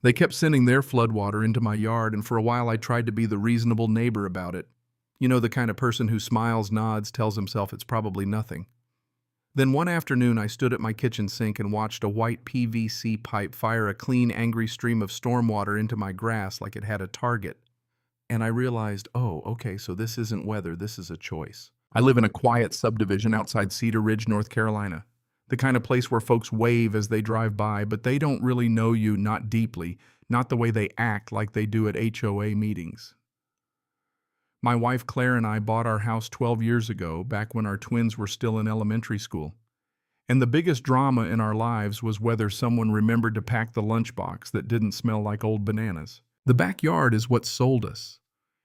They kept sending their floodwater into my yard, and for a while I tried to be the reasonable neighbor about it. You know, the kind of person who smiles, nods, tells himself it's probably nothing. Then one afternoon I stood at my kitchen sink and watched a white PVC pipe fire a clean, angry stream of stormwater into my grass like it had a target. And I realized, oh, okay, so this isn't weather, this is a choice. I live in a quiet subdivision outside Cedar Ridge, North Carolina. The kind of place where folks wave as they drive by, but they don't really know you, not deeply, not the way they act like they do at HOA meetings. My wife Claire and I bought our house 12 years ago, back when our twins were still in elementary school. And the biggest drama in our lives was whether someone remembered to pack the lunchbox that didn't smell like old bananas. The backyard is what sold us.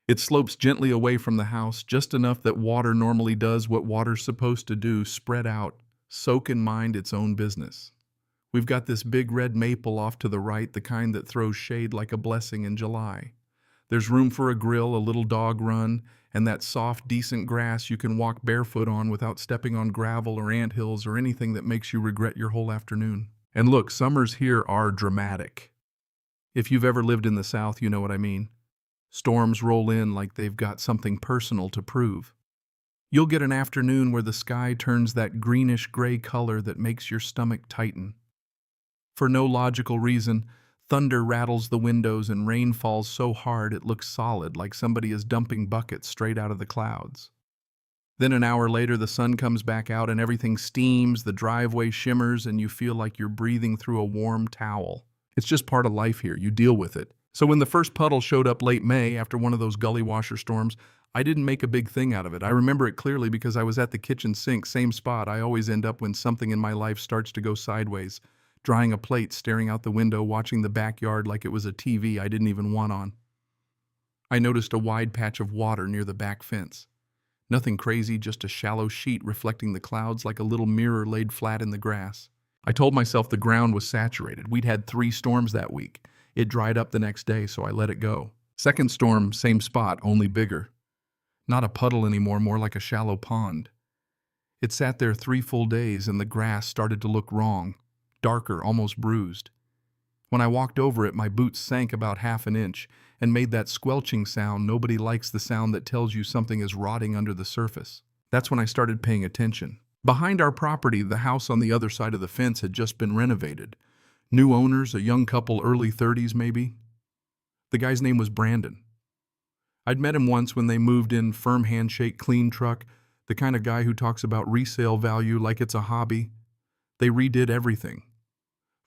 It slopes gently away from the house, just enough that water normally does what water's supposed to do, spread out, soak and mind its own business. We've got this big red maple off to the right, the kind that throws shade like a blessing in July. There's room for a grill, a little dog run, and that soft, decent grass you can walk barefoot on without stepping on gravel or anthills or anything that makes you regret your whole afternoon. And look, summers here are dramatic. If you've ever lived in the South, you know what I mean. Storms roll in like they've got something personal to prove. You'll get an afternoon where the sky turns that greenish-gray color that makes your stomach tighten. For no logical reason, thunder rattles the windows and rain falls so hard it looks solid, like somebody is dumping buckets straight out of the clouds. Then an hour later, the sun comes back out and everything steams, the driveway shimmers, and you feel like you're breathing through a warm towel. It's just part of life here. You deal with it. So when the first puddle showed up late May after one of those gully washer storms, I didn't make a big thing out of it. I remember it clearly because I was at the kitchen sink, same spot I always end up when something in my life starts to go sideways. Drying a plate, staring out the window, watching the backyard like it was a TV I didn't even want on. I noticed a wide patch of water near the back fence. Nothing crazy, just a shallow sheet reflecting the clouds like a little mirror laid flat in the grass. I told myself the ground was saturated. We'd had 3 storms that week. It dried up the next day, so I let it go. Second storm, same spot, only bigger. Not a puddle anymore, more like a shallow pond. It sat there 3 full days, and the grass started to look wrong. Darker, almost bruised. When I walked over it, my boots sank about half an inch and made that squelching sound. Nobody likes the sound that tells you something is rotting under the surface. That's when I started paying attention. Behind our property, the house on the other side of the fence had just been renovated. New owners, a young couple, early 30s maybe. The guy's name was Brandon. I'd met him once when they moved in, firm handshake, clean truck, the kind of guy who talks about resale value like it's a hobby. They redid everything.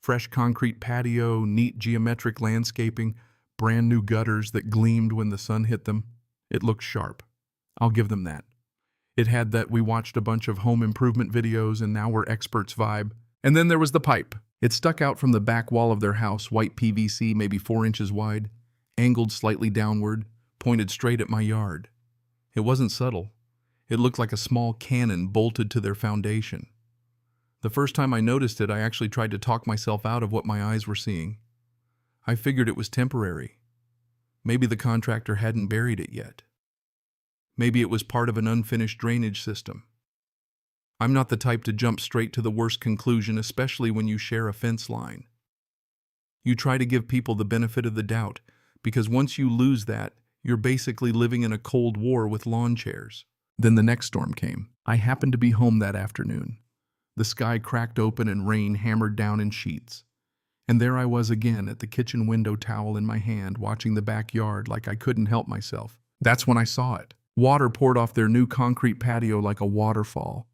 Fresh concrete patio, neat geometric landscaping, brand new gutters that gleamed when the sun hit them. It looked sharp. I'll give them that. It had that we watched a bunch of home improvement videos and now we're experts vibe. And then there was the pipe. It stuck out from the back wall of their house, white PVC, maybe 4 inches wide, angled slightly downward, pointed straight at my yard. It wasn't subtle. It looked like a small cannon bolted to their foundation. The first time I noticed it, I actually tried to talk myself out of what my eyes were seeing. I figured it was temporary. Maybe the contractor hadn't buried it yet. Maybe it was part of an unfinished drainage system. I'm not the type to jump straight to the worst conclusion, especially when you share a fence line. You try to give people the benefit of the doubt, because once you lose that, you're basically living in a cold war with lawn chairs. Then the next storm came. I happened to be home that afternoon. The sky cracked open and rain hammered down in sheets. And there I was again at the kitchen window, towel in my hand, watching the backyard like I couldn't help myself. That's when I saw it. Water poured off their new concrete patio like a waterfall.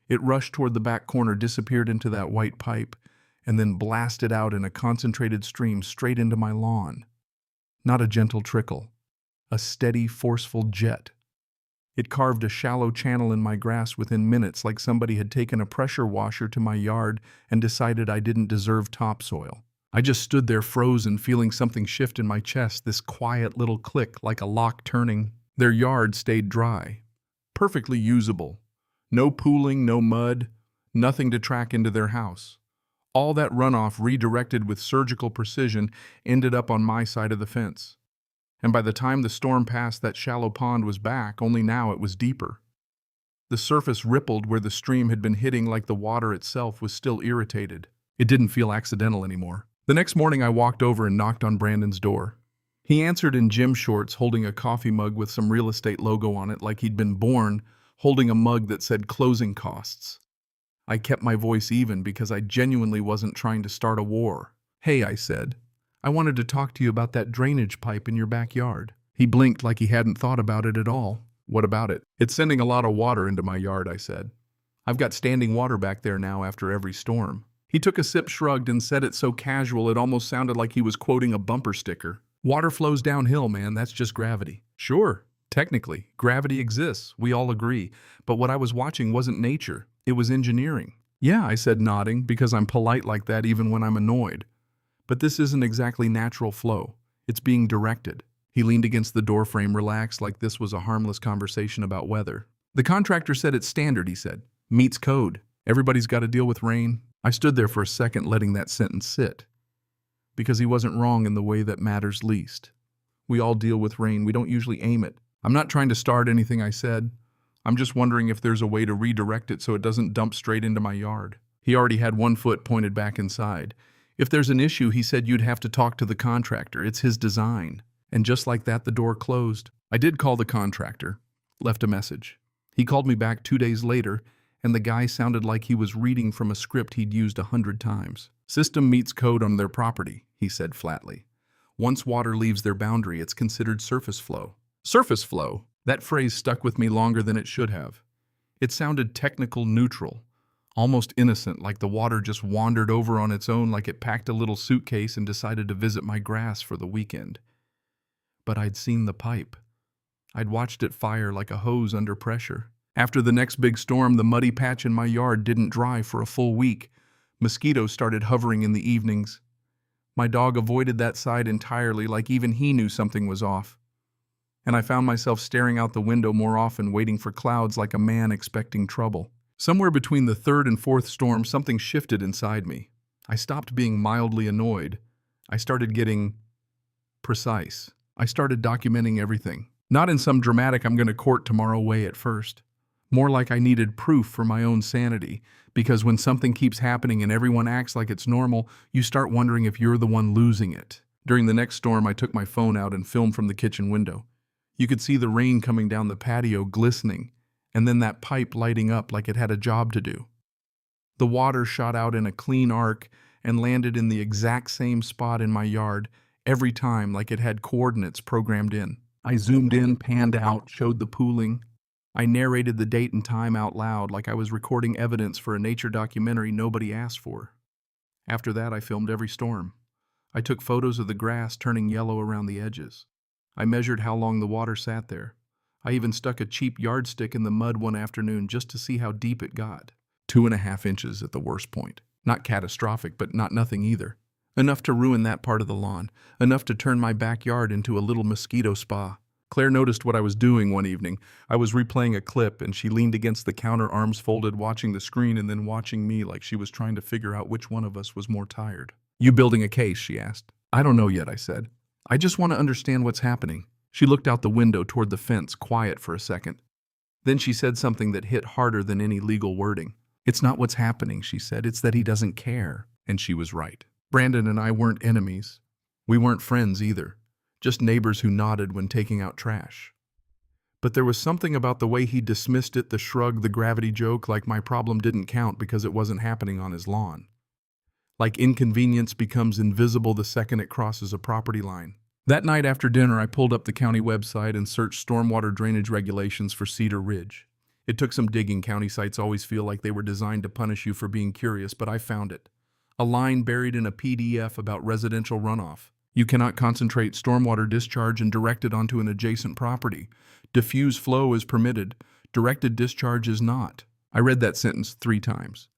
It rushed toward the back corner, disappeared into that white pipe, and then blasted out in a concentrated stream straight into my lawn. Not a gentle trickle. A steady, forceful jet. It carved a shallow channel in my grass within minutes, like somebody had taken a pressure washer to my yard and decided I didn't deserve topsoil. I just stood there frozen, feeling something shift in my chest, this quiet little click like a lock turning. Their yard stayed dry. Perfectly usable. No pooling, no mud, nothing to track into their house. All that runoff, redirected with surgical precision, ended up on my side of the fence. And by the time the storm passed, that shallow pond was back, only now it was deeper. The surface rippled where the stream had been hitting like the water itself was still irritated. It didn't feel accidental anymore. The next morning I walked over and knocked on Brandon's door. He answered in gym shorts, holding a coffee mug with some real estate logo on it like he'd been born holding a mug that said closing costs. I kept my voice even because I genuinely wasn't trying to start a war. "Hey," I said. "I wanted to talk to you about that drainage pipe in your backyard." He blinked like he hadn't thought about it at all. "What about it?" "It's sending a lot of water into my yard," I said. "I've got standing water back there now after every storm." He took a sip, shrugged, and said it so casual it almost sounded like he was quoting a bumper sticker. "Water flows downhill, man. That's just gravity." "Sure, technically, gravity exists. We all agree. But what I was watching wasn't nature. It was engineering." "Yeah," I said, nodding, because I'm polite like that even when I'm annoyed. "But this isn't exactly natural flow. It's being directed." He leaned against the doorframe, relaxed, like this was a harmless conversation about weather. "The contractor said it's standard," he said. "Meets code. Everybody's got to deal with rain." I stood there for a second, letting that sentence sit. Because he wasn't wrong in the way that matters least. We all deal with rain. We don't usually aim it. "I'm not trying to start anything," I said. "I'm just wondering if there's a way to redirect it so it doesn't dump straight into my yard." He already had one foot pointed back inside. "If there's an issue," he said, "you'd have to talk to the contractor. It's his design." And just like that, the door closed. I did call the contractor, left a message. He called me back 2 days later, and the guy sounded like he was reading from a script he'd used 100 times. "System meets code on their property," he said flatly. "Once water leaves their boundary, it's considered surface flow." Surface flow? That phrase stuck with me longer than it should have. It sounded technical, neutral, almost innocent, like the water just wandered over on its own, like it packed a little suitcase and decided to visit my grass for the weekend. But I'd seen the pipe. I'd watched it fire like a hose under pressure. After the next big storm, the muddy patch in my yard didn't dry for a full week. Mosquitoes started hovering in the evenings. My dog avoided that side entirely, like even he knew something was off. And I found myself staring out the window more often, waiting for clouds like a man expecting trouble. Somewhere between the third and fourth storm, something shifted inside me. I stopped being mildly annoyed. I started getting precise. I started documenting everything. Not in some dramatic "I'm going to court tomorrow" way at first. More like I needed proof for my own sanity, because when something keeps happening and everyone acts like it's normal, you start wondering if you're the one losing it. During the next storm, I took my phone out and filmed from the kitchen window. You could see the rain coming down the patio, glistening, and then that pipe lighting up like it had a job to do. The water shot out in a clean arc and landed in the exact same spot in my yard every time, like it had coordinates programmed in. I zoomed in, panned out, showed the pooling. I narrated the date and time out loud like I was recording evidence for a nature documentary nobody asked for. After that, I filmed every storm. I took photos of the grass turning yellow around the edges. I measured how long the water sat there. I even stuck a cheap yardstick in the mud one afternoon just to see how deep it got. 2.5 inches at the worst point. Not catastrophic, but not nothing either. Enough to ruin that part of the lawn. Enough to turn my backyard into a little mosquito spa. Claire noticed what I was doing one evening. I was replaying a clip, and she leaned against the counter, arms folded, watching the screen and then watching me like she was trying to figure out which one of us was more tired. "You building a case?" she asked. "I don't know yet," I said. "I just want to understand what's happening." She looked out the window toward the fence, quiet for a second. Then she said something that hit harder than any legal wording. "It's not what's happening," she said. "It's that he doesn't care." And she was right. Brandon and I weren't enemies. We weren't friends either. Just neighbors who nodded when taking out trash. But there was something about the way he dismissed it, the shrug, the gravity joke, like my problem didn't count because it wasn't happening on his lawn. Like inconvenience becomes invisible the second it crosses a property line. That night after dinner, I pulled up the county website and searched stormwater drainage regulations for Cedar Ridge. It took some digging. County sites always feel like they were designed to punish you for being curious, but I found it. A line buried in a PDF about residential runoff. You cannot concentrate stormwater discharge and direct it onto an adjacent property. Diffuse flow is permitted. Directed discharge is not. I read that sentence 3 times.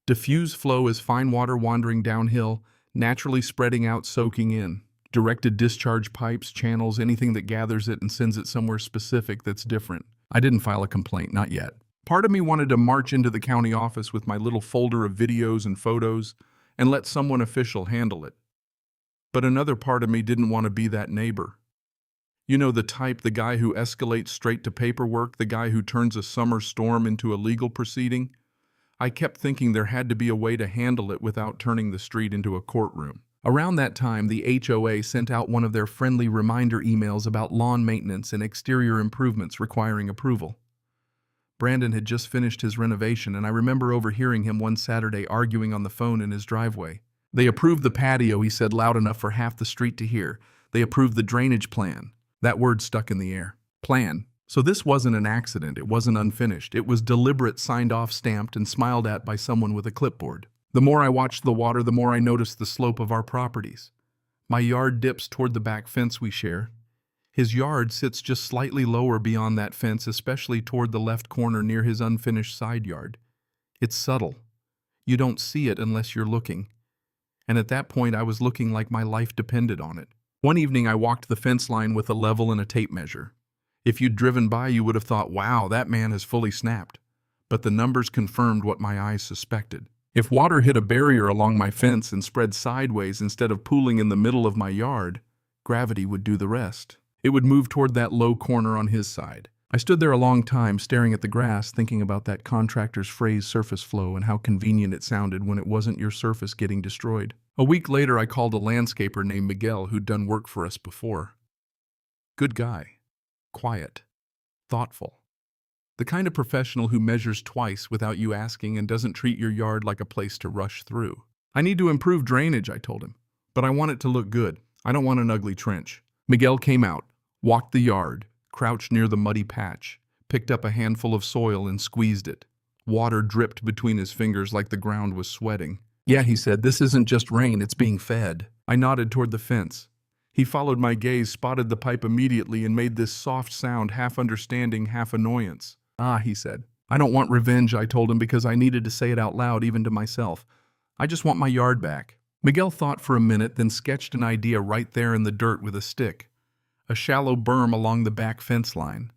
Diffuse flow is fine water wandering downhill, naturally spreading out, soaking in. Directed discharge, pipes, channels, anything that gathers it and sends it somewhere specific that's different. I didn't file a complaint, not yet. Part of me wanted to march into the county office with my little folder of videos and photos and let someone official handle it. But another part of me didn't want to be that neighbor. You know, the type, the guy who escalates straight to paperwork, the guy who turns a summer storm into a legal proceeding. I kept thinking there had to be a way to handle it without turning the street into a courtroom. Around that time, the HOA sent out one of their friendly reminder emails about lawn maintenance and exterior improvements requiring approval. Brandon had just finished his renovation, and I remember overhearing him one Saturday arguing on the phone in his driveway. They approved the patio, he said loud enough for half the street to hear. They approved the drainage plan. That word stuck in the air. Plan. So this wasn't an accident, it wasn't unfinished. It was deliberate, signed off, stamped, and smiled at by someone with a clipboard. The more I watched the water, the more I noticed the slope of our properties. My yard dips toward the back fence we share. His yard sits just slightly lower beyond that fence, especially toward the left corner near his unfinished side yard. It's subtle. You don't see it unless you're looking. And at that point, I was looking like my life depended on it. One evening, I walked the fence line with a level and a tape measure. If you'd driven by, you would have thought, wow, that man has fully snapped. But the numbers confirmed what my eyes suspected. If water hit a barrier along my fence and spread sideways instead of pooling in the middle of my yard, gravity would do the rest. It would move toward that low corner on his side. I stood there a long time staring at the grass, thinking about that contractor's phrase surface flow and how convenient it sounded when it wasn't your surface getting destroyed. A week later, I called a landscaper named Miguel who'd done work for us before. Good guy. Quiet. Thoughtful. The kind of professional who measures twice without you asking and doesn't treat your yard like a place to rush through. I need to improve drainage, I told him, but I want it to look good. I don't want an ugly trench. Miguel came out, walked the yard, crouched near the muddy patch, picked up a handful of soil and squeezed it. Water dripped between his fingers like the ground was sweating. Yeah, he said, this isn't just rain, it's being fed. I nodded toward the fence. He followed my gaze, spotted the pipe immediately, and made this soft sound, half understanding, half annoyance. Ah, he said. I don't want revenge, I told him, because I needed to say it out loud, even to myself. I just want my yard back. Miguel thought for a minute, then sketched an idea right there in the dirt with a stick. A shallow berm along the back fence line.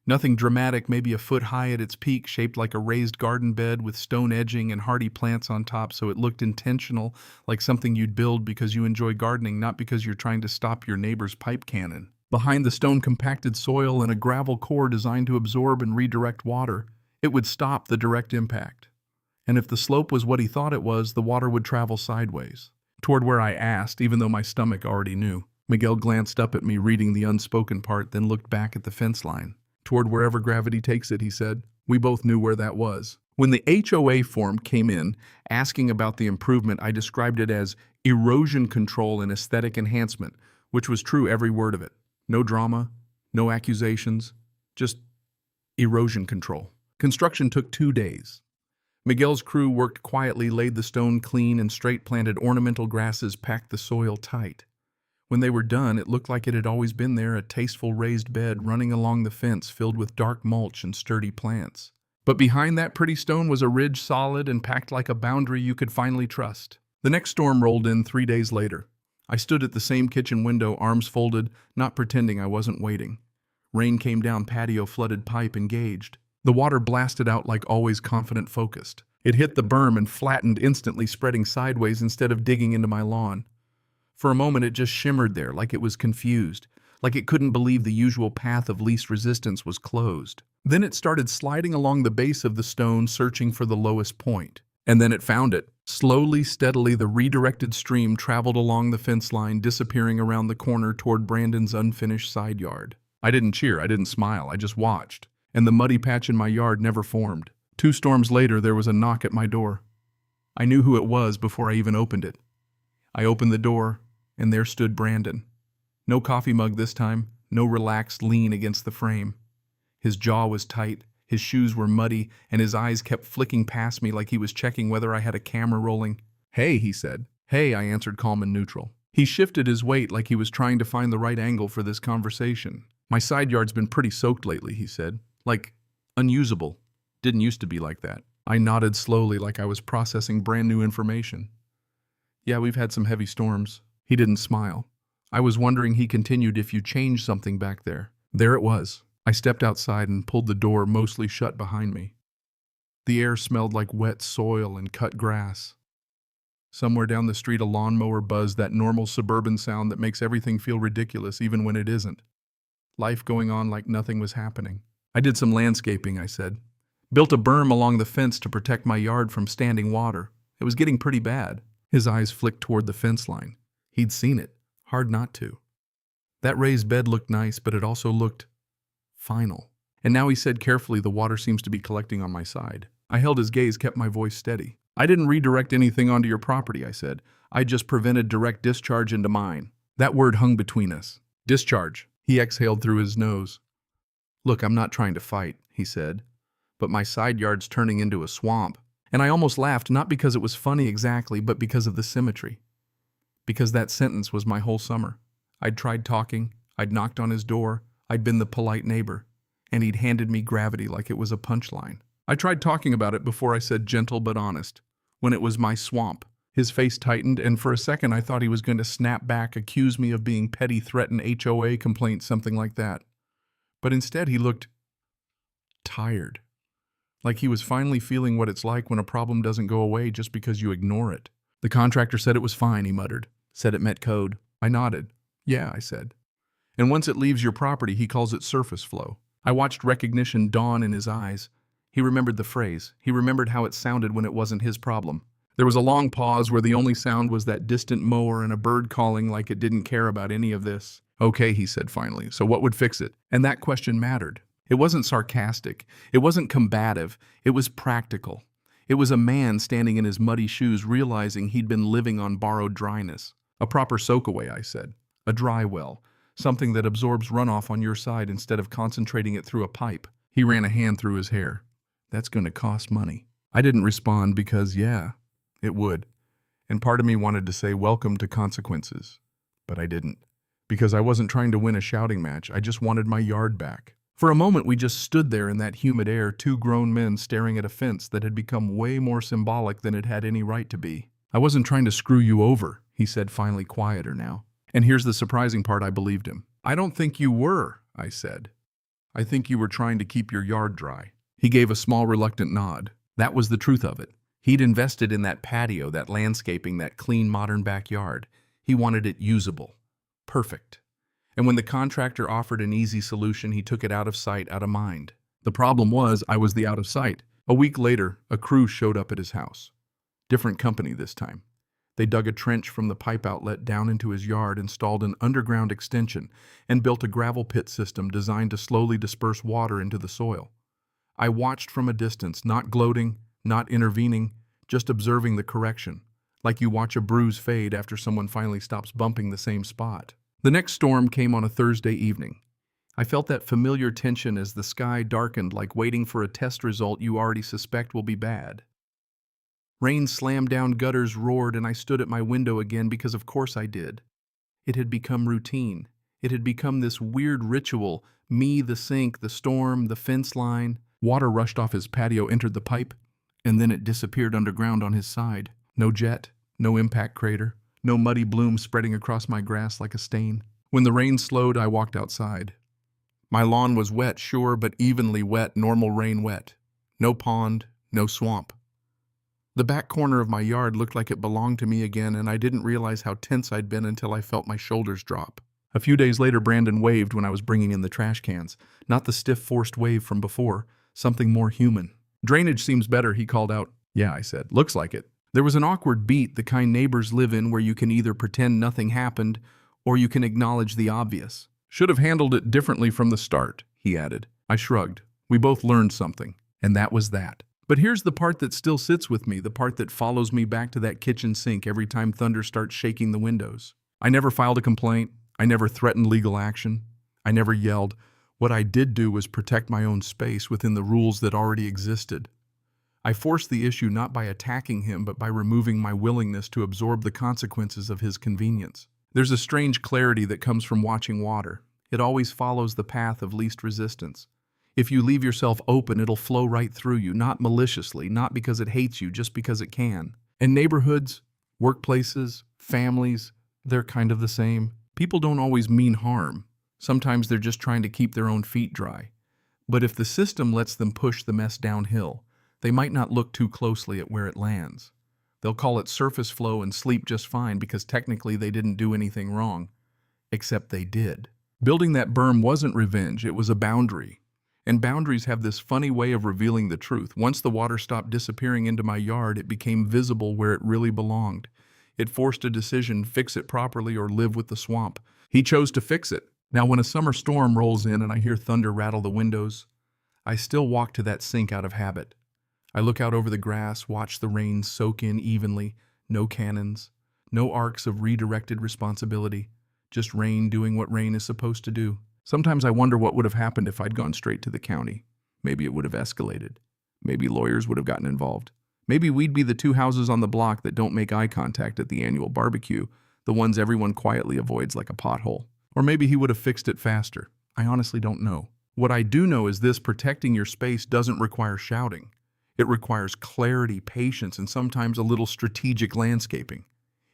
Nothing dramatic, maybe a foot high at its peak, shaped like a raised garden bed with stone edging and hardy plants on top, so it looked intentional, like something you'd build because you enjoy gardening, not because you're trying to stop your neighbor's pipe cannon. Behind the stone compacted soil and a gravel core designed to absorb and redirect water. It would stop the direct impact. And if the slope was what he thought it was, the water would travel sideways. Toward where I asked, even though my stomach already knew. Miguel glanced up at me, reading the unspoken part, then looked back at the fence line. Toward wherever gravity takes it, he said. We both knew where that was. When the HOA form came in, asking about the improvement, I described it as erosion control and aesthetic enhancement, which was true, every word of it. No drama, no accusations, just erosion control. Construction took 2 days. Miguel's crew worked quietly, laid the stone clean and straight, planted ornamental grasses, packed the soil tight. When they were done, it looked like it had always been there, a tasteful raised bed running along the fence filled with dark mulch and sturdy plants. But behind that pretty stone was a ridge, solid and packed like a boundary you could finally trust. The next storm rolled in 3 days later. I stood at the same kitchen window, arms folded, not pretending I wasn't waiting. Rain came down, patio flooded, pipe engaged. The water blasted out like always, confident, focused. It hit the berm and flattened instantly, spreading sideways instead of digging into my lawn. For a moment it just shimmered there, like it was confused, like it couldn't believe the usual path of least resistance was closed. Then it started sliding along the base of the stone, searching for the lowest point. And then it found it. Slowly, steadily, the redirected stream traveled along the fence line, disappearing around the corner toward Brandon's unfinished side yard. I didn't cheer, I didn't smile, I just watched. And the muddy patch in my yard never formed. 2 storms later, there was a knock at my door. I knew who it was before I even opened it. I opened the door, and there stood Brandon. No coffee mug this time, no relaxed lean against the frame. His jaw was tight, his shoes were muddy, and his eyes kept flicking past me like he was checking whether I had a camera rolling. Hey, he said. Hey, I answered, calm and neutral. He shifted his weight like he was trying to find the right angle for this conversation. My side yard's been pretty soaked lately, he said. Like, unusable. Didn't used to be like that. I nodded slowly like I was processing brand new information. Yeah, we've had some heavy storms. He didn't smile. I was wondering, he continued, if you changed something back there. There it was. I stepped outside and pulled the door mostly shut behind me. The air smelled like wet soil and cut grass. Somewhere down the street, a lawnmower buzzed, that normal suburban sound that makes everything feel ridiculous even when it isn't. Life going on like nothing was happening. I did some landscaping, I said. Built a berm along the fence to protect my yard from standing water. It was getting pretty bad. His eyes flicked toward the fence line. He'd seen it. Hard not to. That raised bed looked nice, but it also looked final. And now he said carefully, the water seems to be collecting on my side. I held his gaze, kept my voice steady. I didn't redirect anything onto your property, I said. I just prevented direct discharge into mine. That word hung between us. Discharge. He exhaled through his nose. Look, I'm not trying to fight, he said, but my side yard's turning into a swamp. And I almost laughed, not because it was funny exactly, but because of the symmetry. Because that sentence was my whole summer. I'd tried talking, I'd knocked on his door, I'd been the polite neighbor, and he'd handed me gravity like it was a punchline. I tried talking about it before I said gentle but honest, when it was my swamp. His face tightened, and for a second I thought he was going to snap back, accuse me of being petty, threaten HOA complaint, something like that. But instead he looked tired. Like he was finally feeling what it's like when a problem doesn't go away just because you ignore it. The contractor said it was fine, he muttered. Said it met code. I nodded. Yeah, I said. And once it leaves your property, he calls it surface flow. I watched recognition dawn in his eyes. He remembered the phrase. He remembered how it sounded when it wasn't his problem. There was a long pause where the only sound was that distant mower and a bird calling like it didn't care about any of this. Okay, he said finally, so what would fix it? And that question mattered. It wasn't sarcastic. It wasn't combative. It was practical. It was a man standing in his muddy shoes realizing he'd been living on borrowed dryness. A proper soakaway, I said. A dry well. Something that absorbs runoff on your side instead of concentrating it through a pipe. He ran a hand through his hair. That's going to cost money. I didn't respond because, yeah, it would. And part of me wanted to say welcome to consequences. But I didn't. Because I wasn't trying to win a shouting match. I just wanted my yard back. For a moment, we just stood there in that humid air, two grown men staring at a fence that had become way more symbolic than it had any right to be. I wasn't trying to screw you over, he said, finally quieter now. And here's the surprising part, I believed him. I don't think you were, I said. I think you were trying to keep your yard dry. He gave a small, reluctant nod. That was the truth of it. He'd invested in that patio, that landscaping, that clean, modern backyard. He wanted it usable. Perfect. And when the contractor offered an easy solution, he took it out of sight, out of mind. The problem was, I was the out of sight. A week later, a crew showed up at his house. Different company this time. They dug a trench from the pipe outlet down into his yard, installed an underground extension, and built a gravel pit system designed to slowly disperse water into the soil. I watched from a distance, not gloating, not intervening, just observing the correction, like you watch a bruise fade after someone finally stops bumping the same spot. The next storm came on a Thursday evening. I felt that familiar tension as the sky darkened, like waiting for a test result you already suspect will be bad. Rain slammed down, gutters roared, and I stood at my window again because of course I did. It had become routine. It had become this weird ritual, me, the sink, the storm, the fence line. Water rushed off his patio, entered the pipe, and then it disappeared underground on his side. No jet, no impact crater. No muddy bloom spreading across my grass like a stain. When the rain slowed, I walked outside. My lawn was wet, sure, but evenly wet, normal rain wet. No pond, no swamp. The back corner of my yard looked like it belonged to me again, and I didn't realize how tense I'd been until I felt my shoulders drop. A few days later, Brandon waved when I was bringing in the trash cans. Not the stiff, forced wave from before, something more human. Drainage seems better, he called out. Yeah, I said. Looks like it. There was an awkward beat, the kind neighbors live in, where you can either pretend nothing happened or you can acknowledge the obvious. Should have handled it differently from the start, he added. I shrugged. We both learned something, and that was that. But here's the part that still sits with me, the part that follows me back to that kitchen sink every time thunder starts shaking the windows. I never filed a complaint. I never threatened legal action. I never yelled. What I did do was protect my own space within the rules that already existed. I forced the issue not by attacking him, but by removing my willingness to absorb the consequences of his convenience. There's a strange clarity that comes from watching water. It always follows the path of least resistance. If you leave yourself open, it'll flow right through you, not maliciously, not because it hates you, just because it can. And neighborhoods, workplaces, families, they're kind of the same. People don't always mean harm. Sometimes they're just trying to keep their own feet dry. But if the system lets them push the mess downhill, they might not look too closely at where it lands. They'll call it surface flow and sleep just fine because technically they didn't do anything wrong. Except they did. Building that berm wasn't revenge, it was a boundary. And boundaries have this funny way of revealing the truth. Once the water stopped disappearing into my yard, it became visible where it really belonged. It forced a decision: fix it properly or live with the swamp. He chose to fix it. Now, when a summer storm rolls in and I hear thunder rattle the windows, I still walk to that sink out of habit. I look out over the grass, watch the rain soak in evenly, no cannons, no arcs of redirected responsibility, just rain doing what rain is supposed to do. Sometimes I wonder what would have happened if I'd gone straight to the county. Maybe it would have escalated. Maybe lawyers would have gotten involved. Maybe we'd be the two houses on the block that don't make eye contact at the annual barbecue, the ones everyone quietly avoids like a pothole. Or maybe he would have fixed it faster. I honestly don't know. What I do know is this: protecting your space doesn't require shouting. It requires clarity, patience, and sometimes a little strategic landscaping.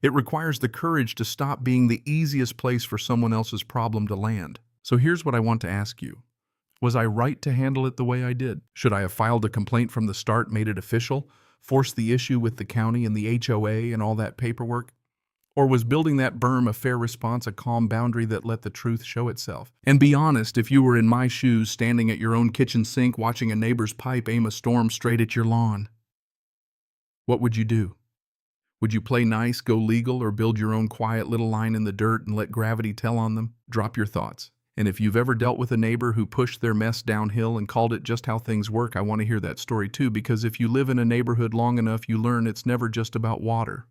It requires the courage to stop being the easiest place for someone else's problem to land. So here's what I want to ask you. Was I right to handle it the way I did? Should I have filed a complaint from the start, made it official, forced the issue with the county and the HOA and all that paperwork? Or was building that berm a fair response, a calm boundary that let the truth show itself? And be honest, if you were in my shoes, standing at your own kitchen sink, watching a neighbor's pipe aim a storm straight at your lawn, what would you do? Would you play nice, go legal, or build your own quiet little line in the dirt and let gravity tell on them? Drop your thoughts. And if you've ever dealt with a neighbor who pushed their mess downhill and called it just how things work, I want to hear that story too, because if you live in a neighborhood long enough, you learn it's never just about water.